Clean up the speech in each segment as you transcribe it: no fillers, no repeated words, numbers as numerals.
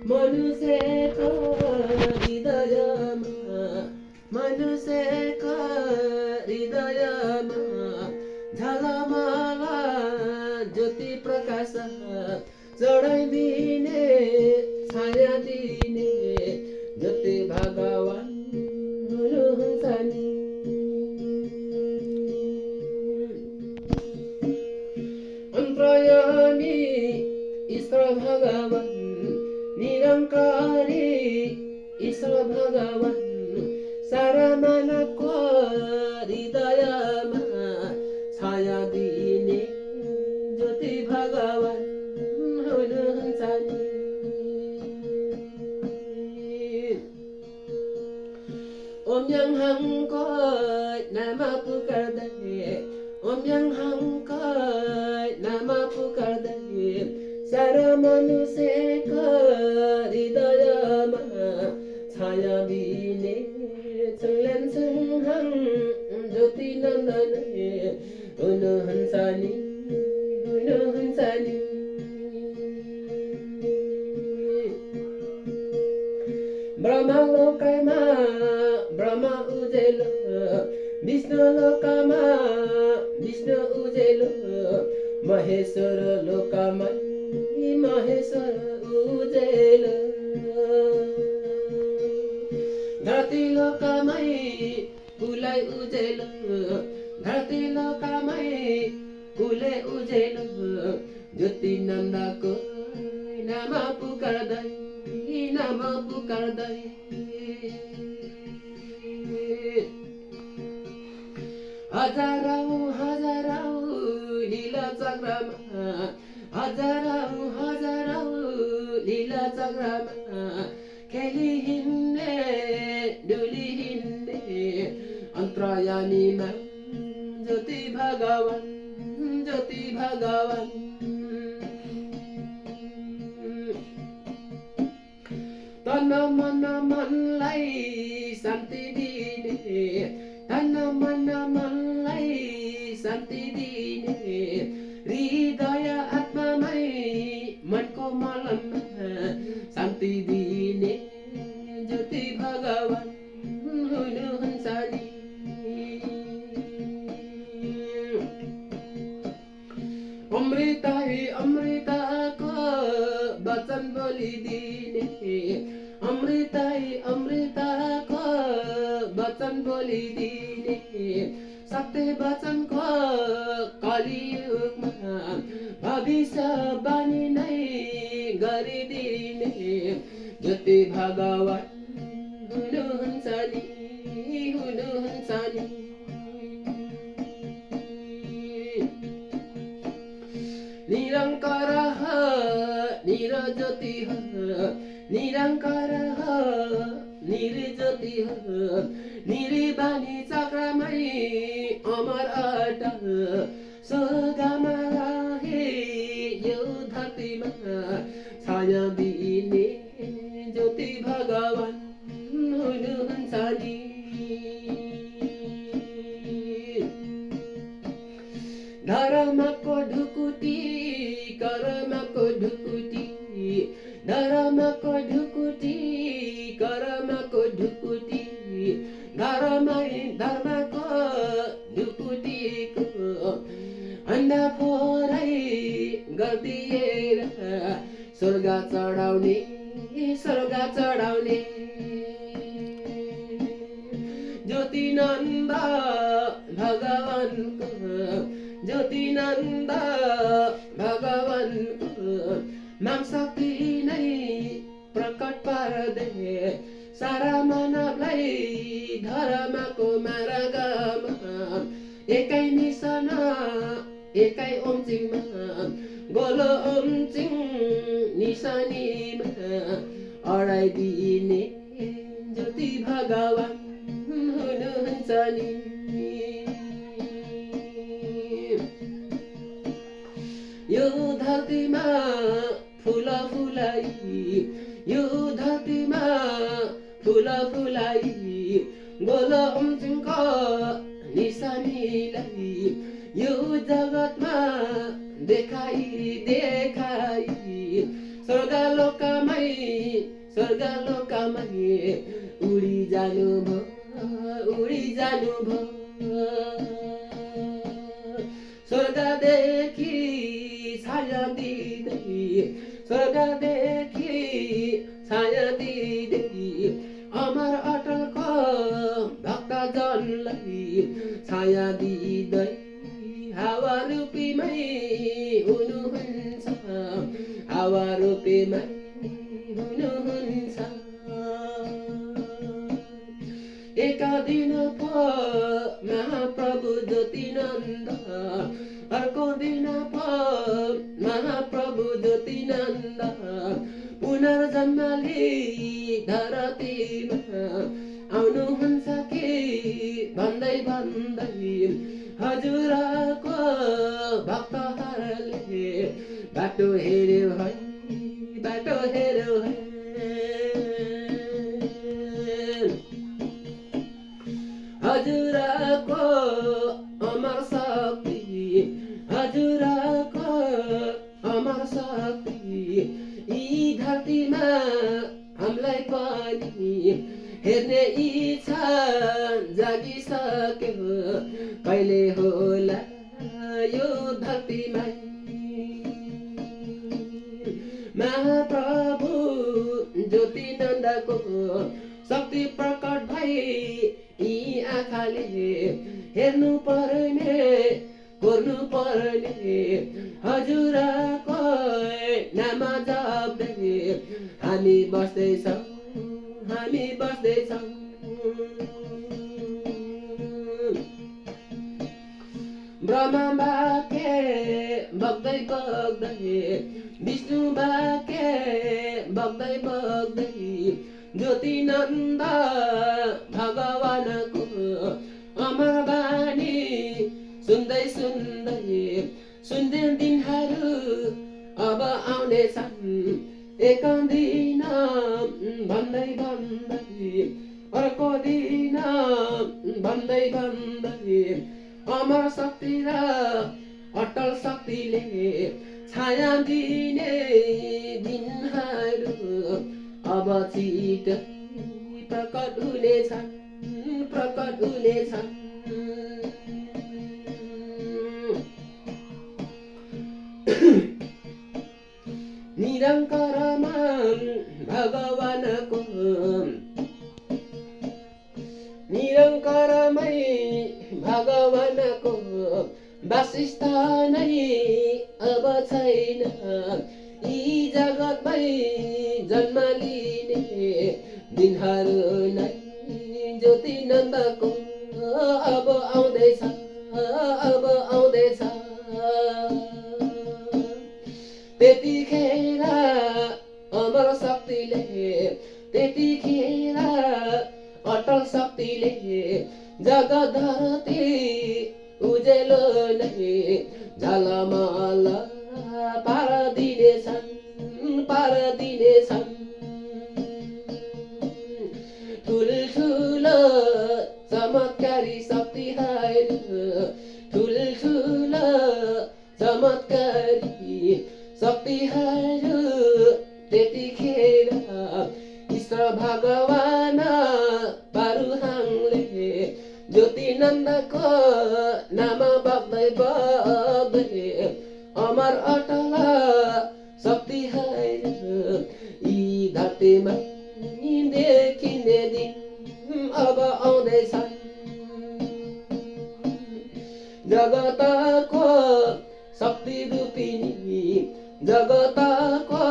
मनुष्यको हृदयमा मनुष्यको हृदयमा झलमल ज्योति प्रकाश चढाइदिने छाया दिने ज्योति भगवान हुनुहुन्छ नि। अन्तर्यामी ईश्वर भगवान निरङ्कारी ईश्वर भगवान सारा मानवको हृदयमा छाया दिने ज्योति भगवान हुनुहुन्छ नि। ओम याङहाङको नाम पुकार्दै ओम याङहाङको नाम पुकार्दै सारा मनुष्यको हृदयमा छाया दिने छुल्यान छुङहाङ ज्योति नन्दन हुनुहुन्छ नि हुनुहुन्छ नि। ब्रह्मलोकमा ब्रह्म उजेलो विष्णु लोकमा विष्णु उजेलो महेश्वर लोकमा महेश्वर उजेलो धरती लोकमै कुलै उजेलो धरती लोकमै कुलै उजेलो ज्योति नन्दको नाम पुकार्दै नाम पुकार्दै हजारौँ हजारौँ लीला चक्रमा हजारौँ हजारौँ लीला चक्रमा खेली हिँड्ने डुली हिँड्ने अन्तर्यामीमा ज्योति भगवान ज्योति भगवान। तन मन मनलाई शान्ति दिने तन मन मनलाई शान्ति दिने हृदय आत्मामै मनको मलनमा शान्ति दिने ज्योति भगवान हुनुहुन्छ नि। अमृतै अमृतको वचन बोलिदिने अमृतै अमृतको वचन बोलिदिने सत्य वचनको कलियुगमा भविष्यवाणी नै गरिदिने ज्योति भगवान हुनुहुन्छ नि हुनुहुन्छ नि। निरङ्कार निरज्योति निरङ्कार निर्ज्योति निर्वाणी चक्रमै अमर अटल स्वर्गमा रहे यो धरतीमा छाया दिने ज्योति भगवान हुनुहुन्छ नि। धर्मको ढुकुटी कर्मको ढुकुटी धर्मको ढुकुटी कर्मको ढुकुटी धर्मै धर्मको ढुकुटीको अन्डा फोरै गरिदिएर स्वर्ग चढाउने स्वर्ग चढाउने ज्योति नन्द भगवानको ज्योति नन्द भगवानको नाम शक्ति नै प्रकट पार्दै सारा मानवलाई धर्मको मार्गमा एकै निशाना एकै ओमचिङमा गोलो ओमचिङ निशानीमा अडाइदिने ज्योति भगवान हुनुहुन्छ नि। यो धरतीमा फुल फुलाई यो धरतीमा फुल फुलाई गोलो ओमचिङको निशानीलाई यो जगतमा देखाई देखाई स्वर्गलोकमै उडी जानु भो स्वर्गदेखि छाया दिँदै अमर अटलको भक्तजनलाई छाया दिँदै हावा रूपीमै हुनुहुन्छ एक दिन पो महाप्रभु ज्योतिनन्द अर्को दिन पो महाप्रभु ज्योतिनन्द पुनर्जन्मले धरतीमा आउनुहुन्छ कि भन्दै हजुरको भक्तहरूले बाटो हेर्यो है हजुरको अमर शक्ति यी धरतीमा हामीलाई पनि हेर्ने इच्छा जागिसक्यो कहिले होला यो धरतीमा महाप्रभु ज्योतिनन्दको शक्ति प्रकट भई यी आँखाले हेर्नु पर्ने हजुरको नाम जप्दै हामी बस्दैछौँ ब्रह्मा वाक्य बग्दै विष्णु वाक्य बग्दै ज्योतिनन्द भगवानको अमर बानी सुन्दै दिनहरू अब आउनेछन् एक दिन भन्दै अर्को दिन भन्दै अमर शक्ति र अटल शक्तिले छाया दिने दिनहरू अब छिटै प्रकट हुनेछन् निरङ्करमा भगवानको वासस्थानै अब छैन यी जगतमै जन्म लिने दिनहरू नै ज्योतिनन्दको अब आउँदैछ त्यतिखेर अमर शक्तिले अटल शक्तिले जगत धरती उजेलो नै झलमल पारदिनेछन् ठुल्ठुलो चमत्कारी शक्तिहरू त्यतिखेर ईश्वर भगवान पारुहाङले ज्योतिनन्दको नाम बग्दै अमर अटल शक्तिहरू यी धरतीमा देखिने दिन अब आउँदैछन् जगतको शक्ति रूपिणी जगतको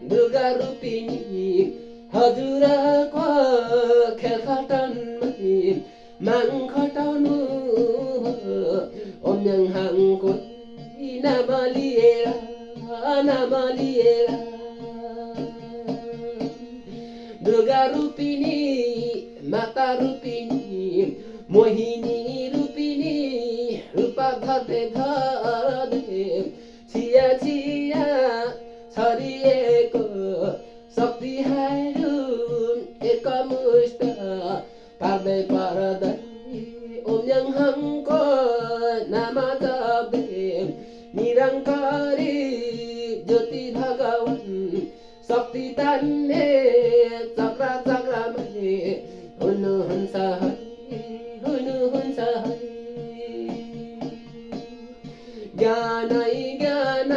दुर्गा रूपिणी हजुरको खेल खटनमा माग खटाउनु ओम्याङहाङको नाम लिएर दुर्गा रूपिणी माता रूपिणी मोहिनी रूपिणी रूपा धर्दै छिया छरिएको शक्तिहरू एकमुष्ट पार्दै ओम्याङहाङको नाम ज्योति भगवान शक्ति तान्ने चक्रा चक्रामा हुनुहुन्छ हुनुहुन्छ ज्ञानै ज्ञान